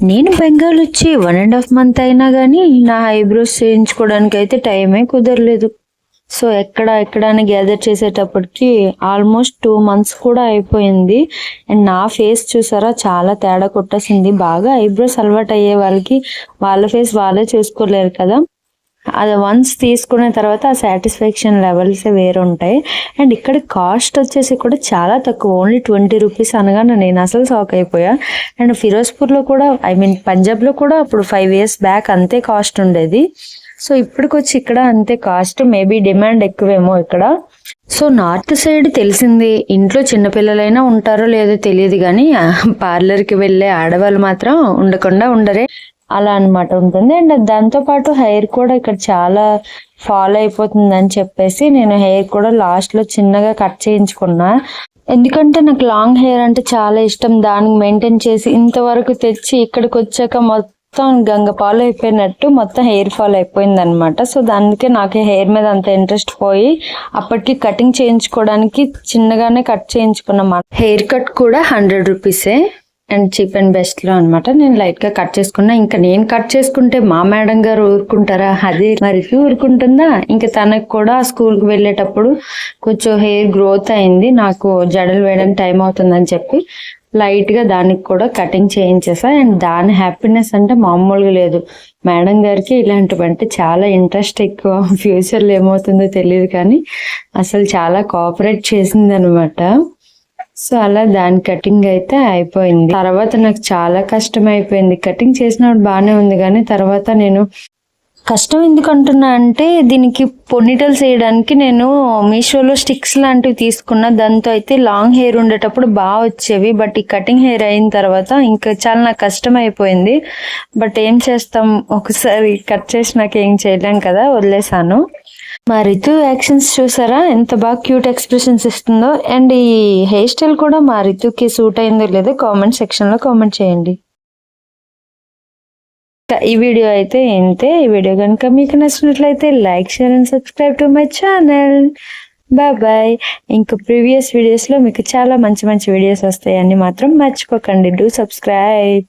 నేను బెంగాల్ వచ్చి 1.5 month అయినా కానీ నా ఐబ్రోస్ చేయించుకోవడానికి అయితే టైమే కుదరలేదు. సో ఎక్కడ అని గ్యాదర్ చేసేటప్పటికి ఆల్మోస్ట్ 2 months కూడా అయిపోయింది. అండ్ నా ఫేస్ చూసారా చాలా తేడా కొట్టేసింది. బాగా ఐబ్రోస్ అలవాటు అయ్యే వాళ్ళకి వాళ్ళ ఫేస్ వాళ్ళే చూసుకోలేరు కదా. అది వన్స్ తీసుకున్న తర్వాత ఆ సాటిస్ఫాక్షన్ లెవెల్స్ వేరు ఉంటాయి. అండ్ ఇక్కడ కాస్ట్ వచ్చేసి కూడా చాలా తక్కువ, ఓన్లీ 20 రూపీస్ అనగానే నేను అసలు షాక్ అయిపోయా. అండ్ ఫిరోజ్పూర్లో కూడా పంజాబ్లో కూడా అప్పుడు 5 years బ్యాక్ అంతే కాస్ట్ ఉండేది. సో ఇప్పటికొచ్చి ఇక్కడ అంతే కాస్ట్, మేబీ డిమాండ్ ఎక్కువేమో ఇక్కడ. సో నార్త్ సైడ్ తెలిసింది, ఇంట్లో చిన్నపిల్లలైనా ఉంటారో లేదో తెలియదు కానీ పార్లర్కి వెళ్ళే ఆడవాళ్ళు మాత్రం ఉండకుండా ఉండరే, అలా అనమాట ఉంటుంది. అండ్ దాంతో పాటు హెయిర్ కూడా ఇక్కడ చాలా ఫాలో అయిపోతుంది అని చెప్పేసి నేను హెయిర్ కూడా లాస్ట్ లో చిన్నగా కట్ చేయించుకున్నా. ఎందుకంటే నాకు లాంగ్ హెయిర్ అంటే చాలా ఇష్టం. దానికి మెయింటైన్ చేసి ఇంతవరకు తెచ్చి ఇక్కడికి వచ్చాక మొత్తం గంగ పాలు అయిపోయినట్టు మొత్తం హెయిర్ ఫాల్ అయిపోయింది అనమాట. సో దానికే నాకు హెయిర్ మీద అంత ఇంట్రెస్ట్ పోయి అప్పటికి కటింగ్ చేయించుకోవడానికి చిన్నగానే కట్ చేయించుకున్నమాట. హెయిర్ కట్ కూడా 100 రూపీసే అండ్ చీప్ అండ్ బెస్ట్ లో అనమాట. నేను లైట్ గా కట్ చేసుకున్నా. ఇంకా నేను కట్ చేసుకుంటే మా మేడం గారు ఊరుకుంటారా, అది మరి ఊరుకుంటుందా. ఇంకా తనకు కూడా స్కూల్ కి వెళ్ళేటప్పుడు కొంచెం హెయిర్ గ్రోత్ అయింది, నాకు జడలు వేయడానికి టైం అవుతుందని చెప్పి లైట్ గా దానికి కూడా కటింగ్ చేయించేసా. అండ్ దాని హ్యాపీనెస్ అంటే మామూలుగా లేదు. మేడం గారికి ఇలాంటివంటే చాలా ఇంట్రెస్ట్ ఎక్కువ. ఫ్యూచర్ లో ఏమవుతుందో తెలియదు కానీ అసలు చాలా కోఆపరేట్ చేసింది అనమాట. సో అలా దాని కటింగ్ అయితే అయిపోయింది. తర్వాత నాకు చాలా కష్టం అయిపోయింది. కటింగ్ చేసినప్పుడు బాగానే ఉంది కానీ తర్వాత నేను కష్టం ఎందుకు అంటున్నా అంటే దీనికి పొన్నిటల్స్ వేయడానికి నేను మీషోలో స్టిక్స్ లాంటివి తీసుకున్నా. దాంతో అయితే లాంగ్ హెయిర్ ఉండేటప్పుడు బాగా వచ్చేవి. బట్ ఈ కటింగ్ హెయిర్ అయిన తర్వాత ఇంకా చాలా నాకు కష్టం అయిపోయింది. బట్ ఏం చేస్తాం, ఒకసారి కట్ చేసి నాకు ఏం చేయలేం కదా, వదిలేసాను. మా రితు యాక్షన్స్ చూసారా ఎంత బాగా క్యూట్ ఎక్స్ప్రెషన్స్ ఇస్తుందో. అండ్ ఈ హెయిర్ స్టైల్ కూడా మా రితుకి సూట్ అయిందో లేదో కామెంట్ సెక్షన్ లో కామెంట్ చేయండి. ఈ వీడియో అయితే ఇంతే. ఈ వీడియో కనుక మీకు నచ్చినట్లయితే like, share and subscribe to my channel. Bye. ఇంకా ప్రీవియస్ వీడియోస్ లో మీకు చాలా మంచి వీడియోస్ వస్తాయని మాత్రం మర్చిపోకండి. Do subscribe.